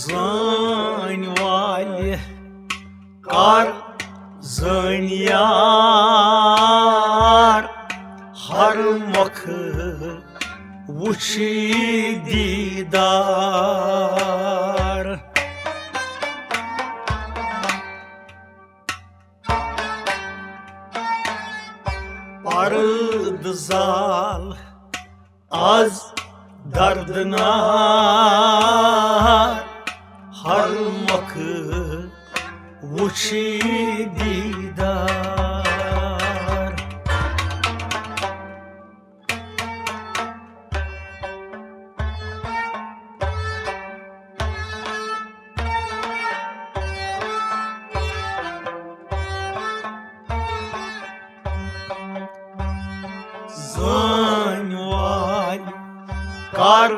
زٲنۍ والہِ کر زٲنۍ یار ہر مۄکھٕ وٕچھِ دیٖدار پرد زال آز دردنار ہر مۄکھٕ وٕچھِ دیٖدار زٲنۍ والہِ کر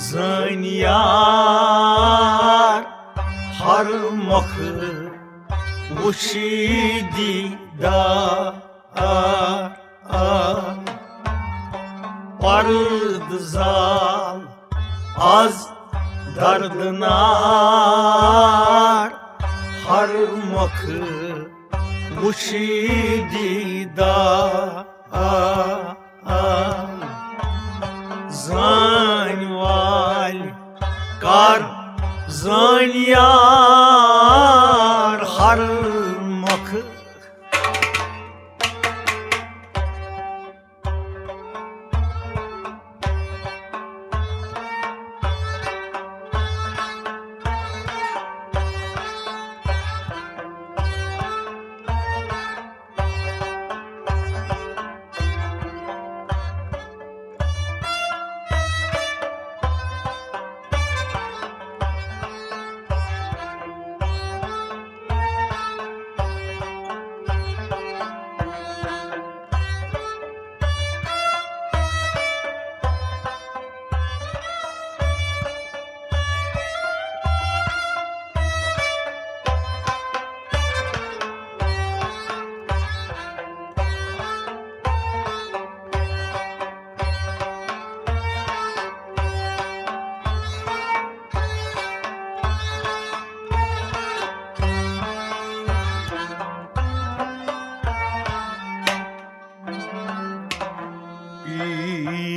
زٲنۍ یار ہر مۄکھٕ وٕچھِ دیٖدار پرد زال آز دردنار ہر مۄکھٕ وٕچھِ دیٖدار زٲنۍ والہِ کر زٲنۍ یار ہر مۄکھٕ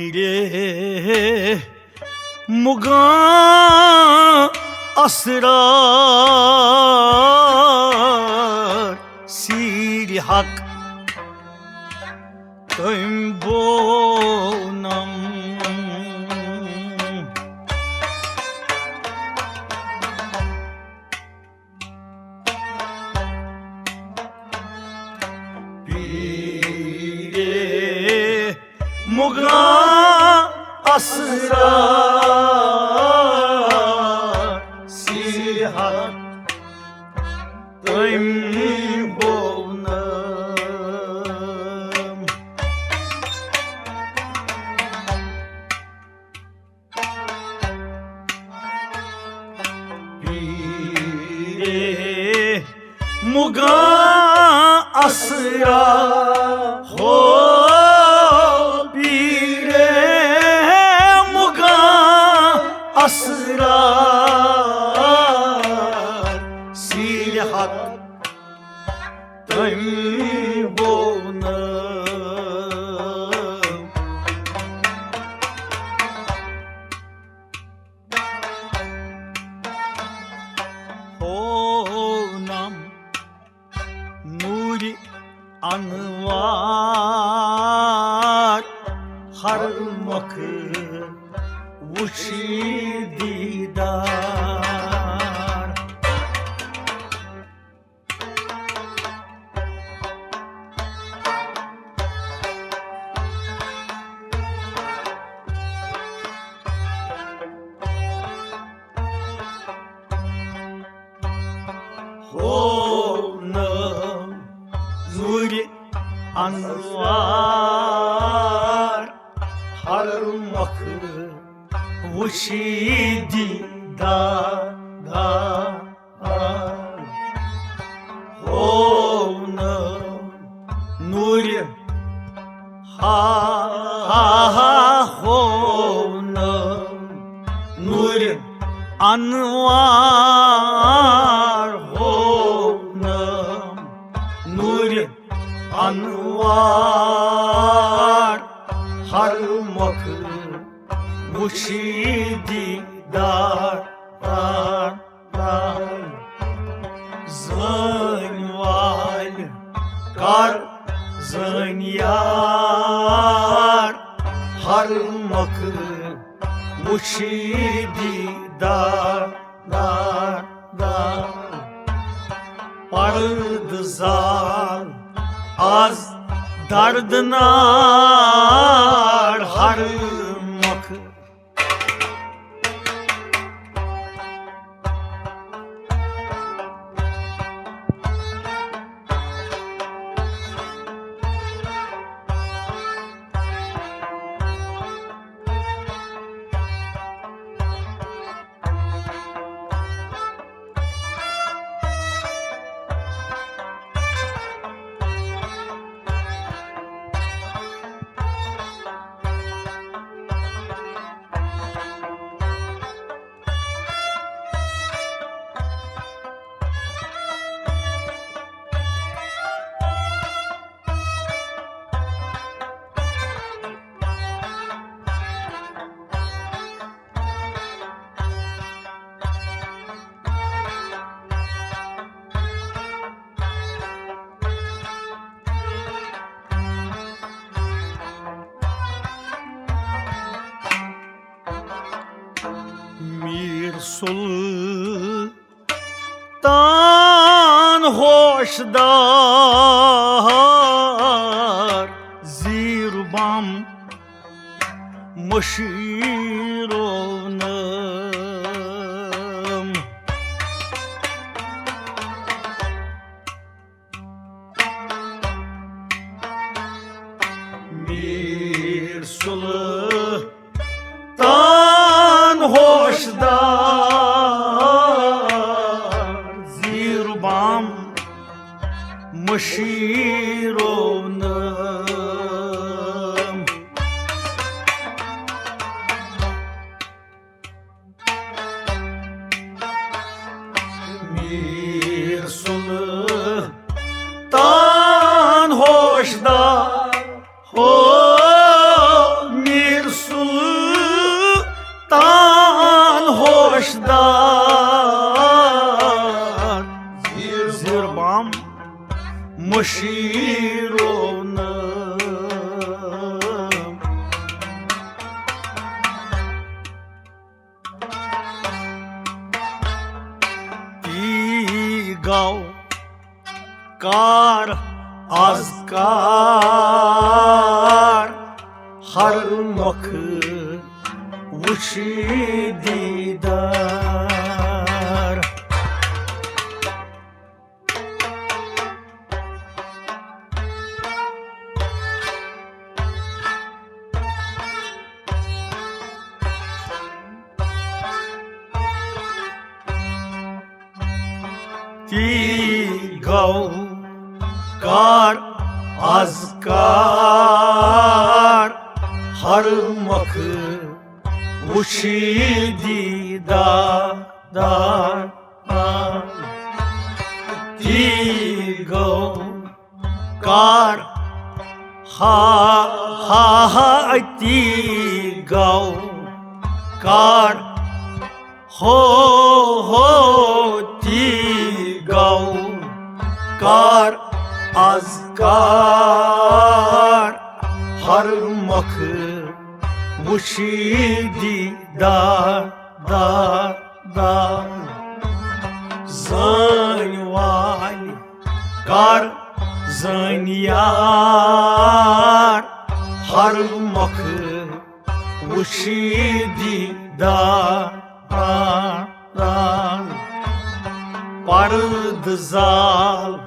پیٖرے مُغان اسرار سیٖرِ حق تٔمۍ بونم مُغان اسرار سیٖرِ حق تٔمۍ بونم پیٖرے مُغان اسرار ہو اسرار سیٖرِ حق تٔمۍ بونم ہونم نوٗرِ انوار ہر مۄکھٕ وٕچھِ دیٖدار ہونم نوٗرِ انوار ہر مۄکھٕ وٕچھِ دیٖدار ہونم نوٗرِ ہونم نوٗرِ Anvar honum Nuri Anvar Harmak Muşidi dar Zınval Kar Zınyar Harmak Muşidi dar Pardı zal Az dardınar Harmak Mir sultan hoşdar Zirbam Mışirovnım Mir sultan hoşdar Zirbam Mışirovnım Mir sultan hoşdar Mir sultan hoşdar Zirbam Mışirovnım Digav Kar Azkar Harmak Vuşididar Digav Kar Azkar Harmak Vuşididar Digav Kar Ha Digav Kar Ho Digav Kar Azkar Harmak Muşididar Zanyval Kar Zanyar Harmak Muşididar Pardı zal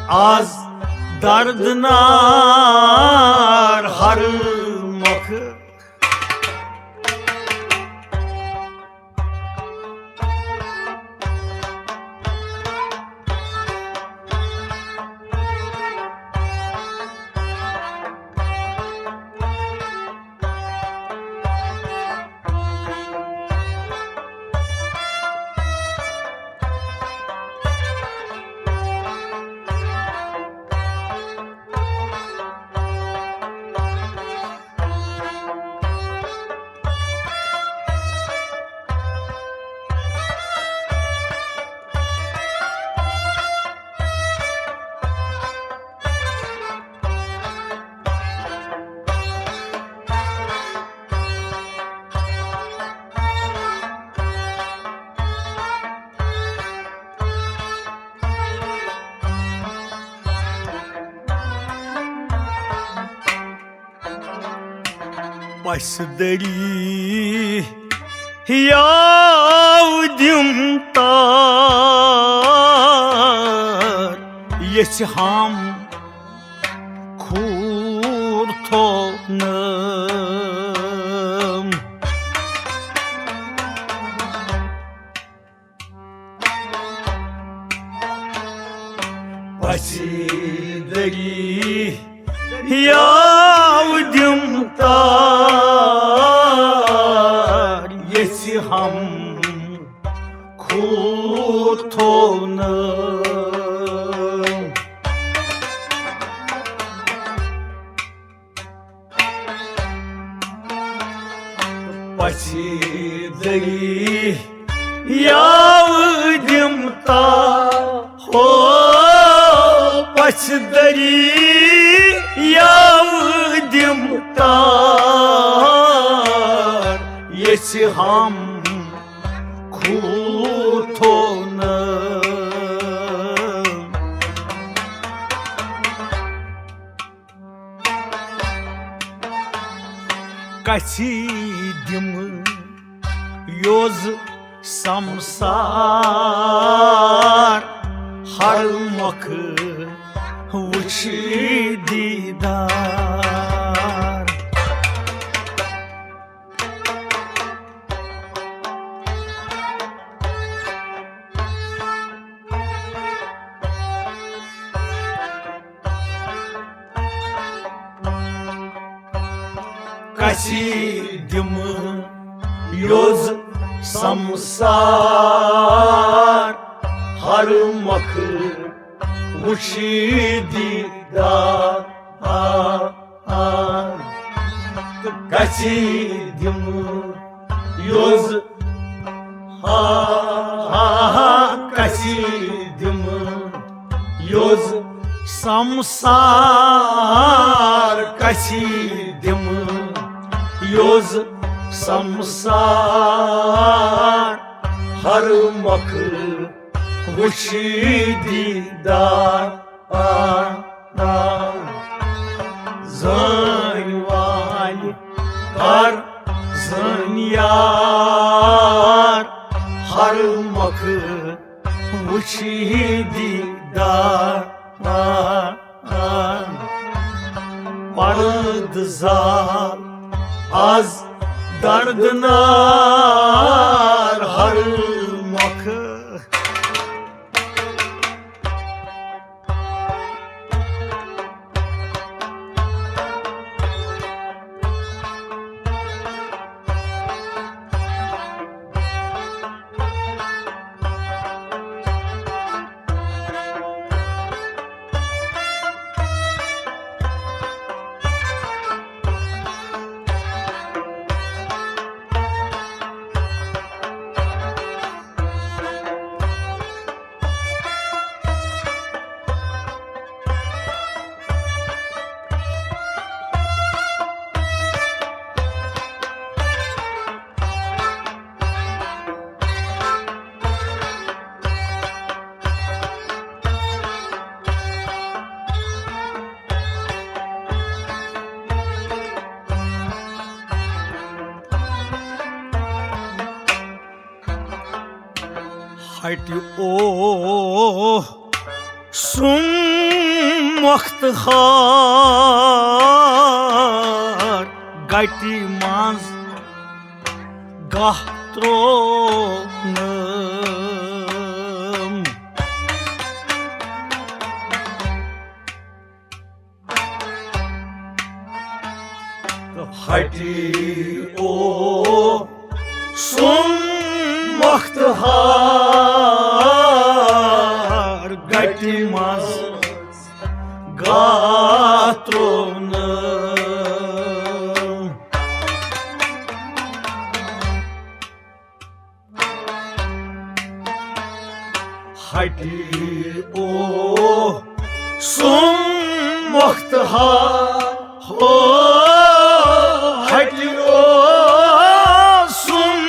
Az dardınar Harmak Başdari yavdim tar Yesham kurtonum Başdari yavdim tar Yesham kurtonum Başdari yavdim tar Başdari yavdim tar Yesham kurtonum Kasidim yoz samsar harmakı Vıçı didar Kasidim yoz samsar harmakı Muşididar Kasidim yoz Kasidim yoz samsar Kasidim yoz samsar harmakı Vıçididar Zanyvali kar zanyar harmakı Vıçididar Vardı zal az dardınar harmakı Haydi o sun vakti har Gaydi maz gahtronum Haydi o sun vakti har Gaytimaz gatronum Haydi o sun vakti har Haydi o sun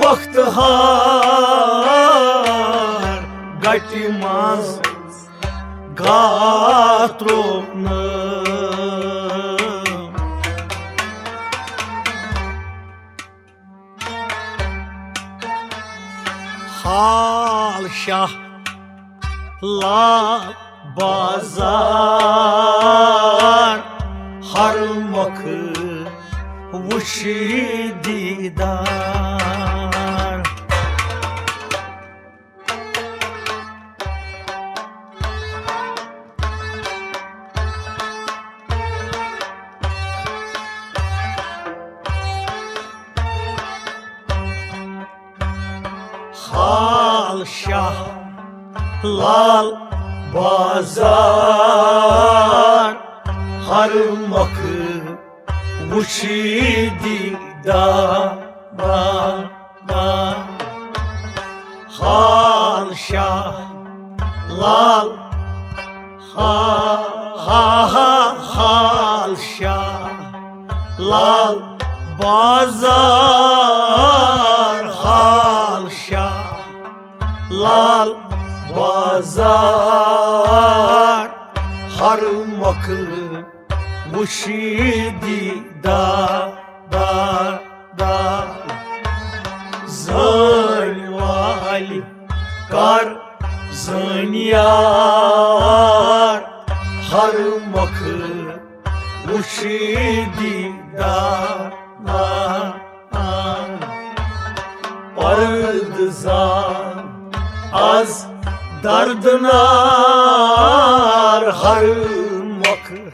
vakti har Gaytimaz gatronum şah la bazar harmakı vuşi didar hal şah lal bazar harmakı vuşi didar hal şah lal hal şah lal bazar hal şah lal bazar harmakı vuşi didar zalvali kar zanyar harmakı vuşi didar ardızan az dardınar harmakı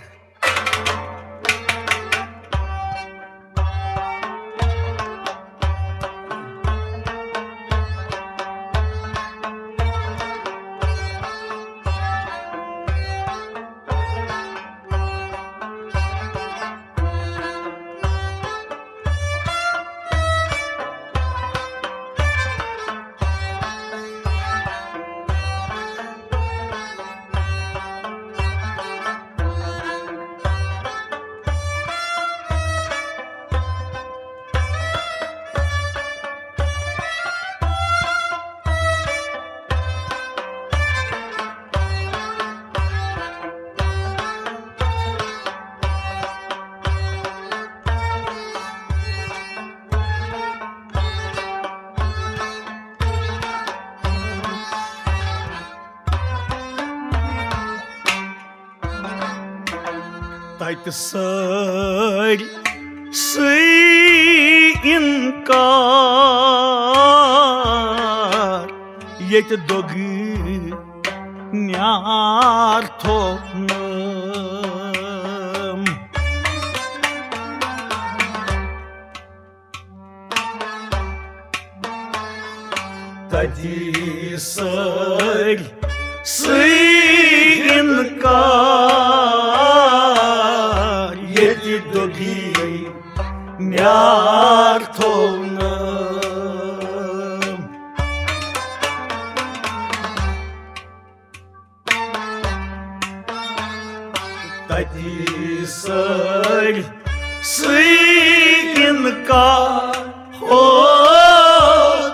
Тайты сарь inkar Yeti dogi nyar topnum Tadi sarь inkar Yeti dogi nyar topnum Tadi sarь inkar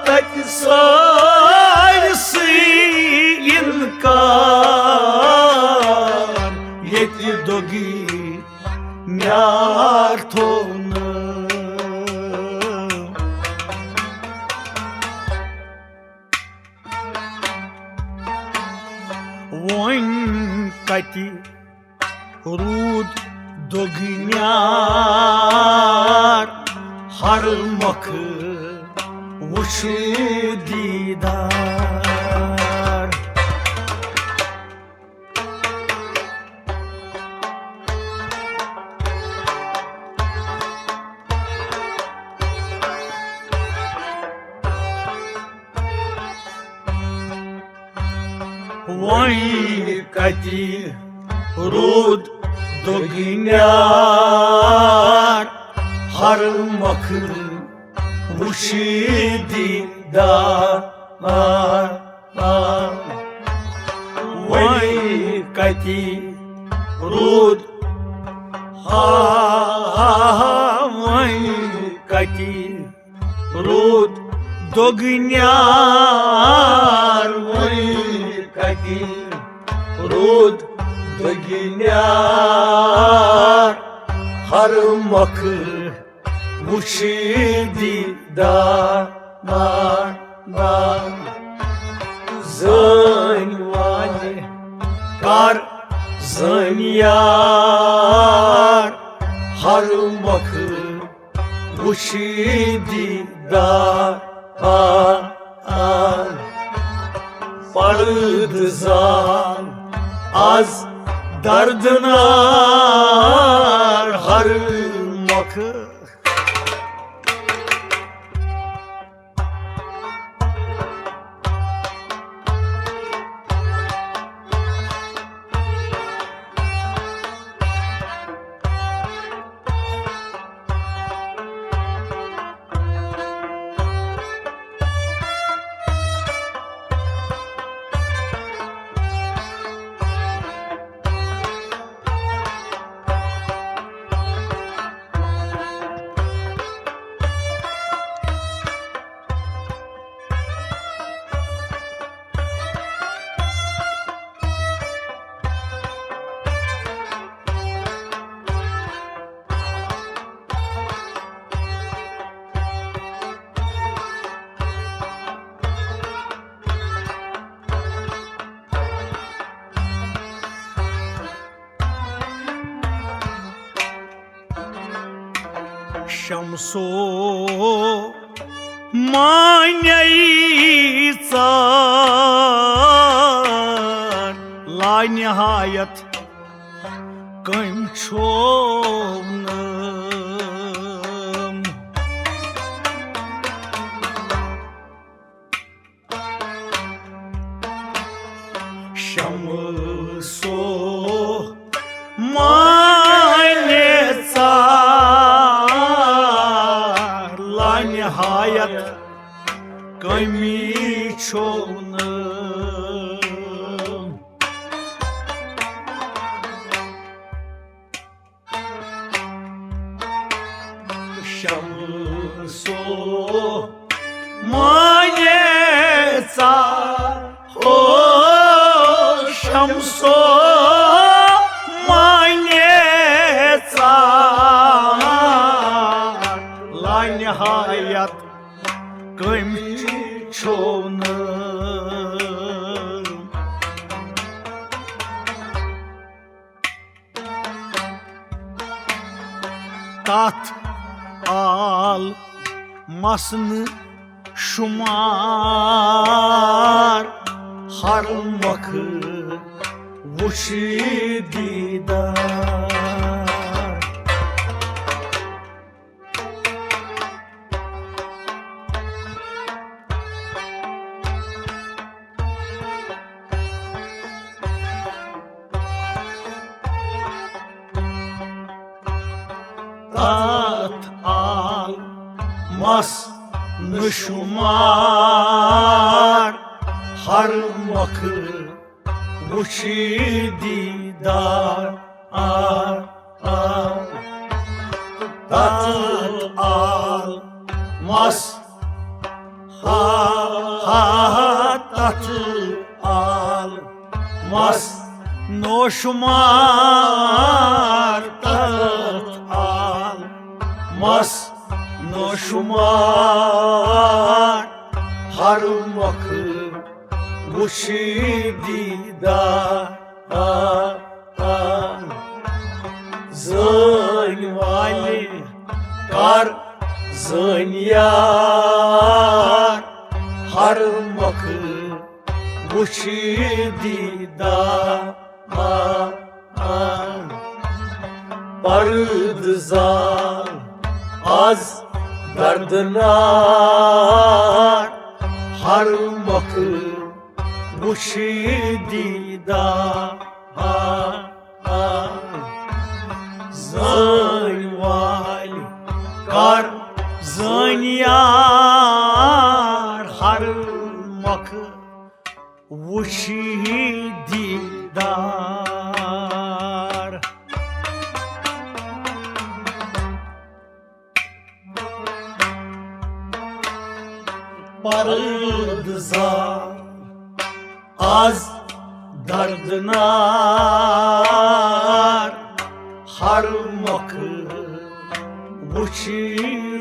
Tadi sarь inkar Yeti dogi nyar topnum Voin kati rud dognyar harmakı vuşu didar Voy kati rud dognyar harmakı vuşi didar Voy kati rud Voy kati rud dognyar Voy kati rud dognyar harmakı vuşi didar yar har makı muşididar Barıdı zan az dardınar har makı Şamsu manyayı tsar La nihayet kayınçoğnum Şamsu manyayı tsar La nihayet kayınçoğnum Şamsu manyetsa o Şamsu manyetsa la nihayet kayınçoğnum tat almasını şumar harmakı vuşididar tat almaz nışumar harmakı vuşididar tat almaz tat almaz noşumar tat almaz noşumar harmakı vuşididar zânvali kar zânyar harmakı vuşididar barıdı zan az dardınar harmakı vuşididar zânvali kar zânyar harmakı vuşididar barıdı zan az dardınar harmakı vuşididar